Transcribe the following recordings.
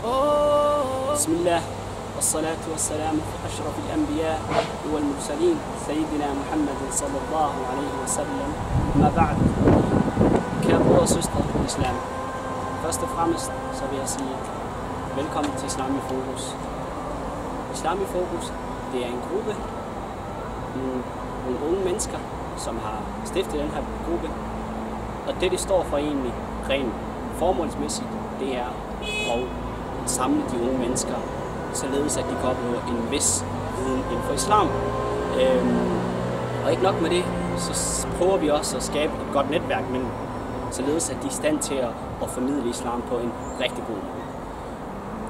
بسم الله والصلاة والسلام على أشرف الأنبياء والمرسلين سيدنا محمد صلى الله عليه وسلم. ما بعد, kære brødre og søstre i islam. Først og fremmest så vil jeg sige velkommen til Islam i Fokus. Islam i Fokus, det er en gruppe, nogle unge mennesker, som har stiftet den her gruppe. Og det står for egentlig rent formålsmæssigt, det er at samle de unge mennesker, således at de kan opnå en vis viden inden for islam. Og ikke nok med det, så prøver vi også at skabe et godt netværk mellem, således at de er i stand til at formidle islam på en rigtig god måde.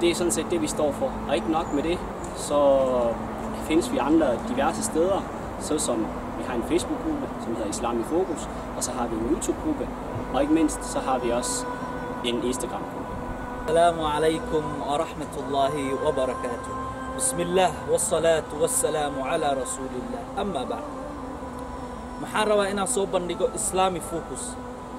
Det er sådan set det, vi står for. Og ikke nok med det, så findes vi andre diverse steder, såsom vi har en Facebook-gruppe, som hedder Islam i Fokus, og så har vi en YouTube-gruppe, og ikke mindst så har vi også en Instagram-gruppe. السلام عليكم ورحمة الله وبركاته. بسم الله والصلاة والسلام على رسول الله. أما بعد, محاربة إنا صوبا نيجو إسلامي فوكس.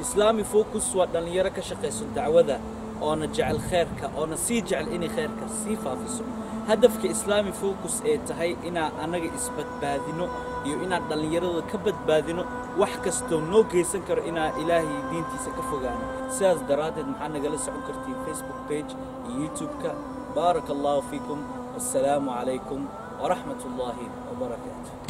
إسلامي فوكس ودنيرة كشقيس دعوة أو نجعل خيرك أو نسيجعل إني خيرك سيفا في السوق. هدفك إسلامي فوكس تهي إنا أنا إثبات باذنو يو إنا دنيرة كبد باذنو وحكستو نو جيسن كر إنا إلهي دينتي سكفوغان ساز درادد محنا جلس عكرتي فيسبوك بيج يوتيوب كا. بارك الله فيكم والسلام عليكم ورحمة الله وبركاته.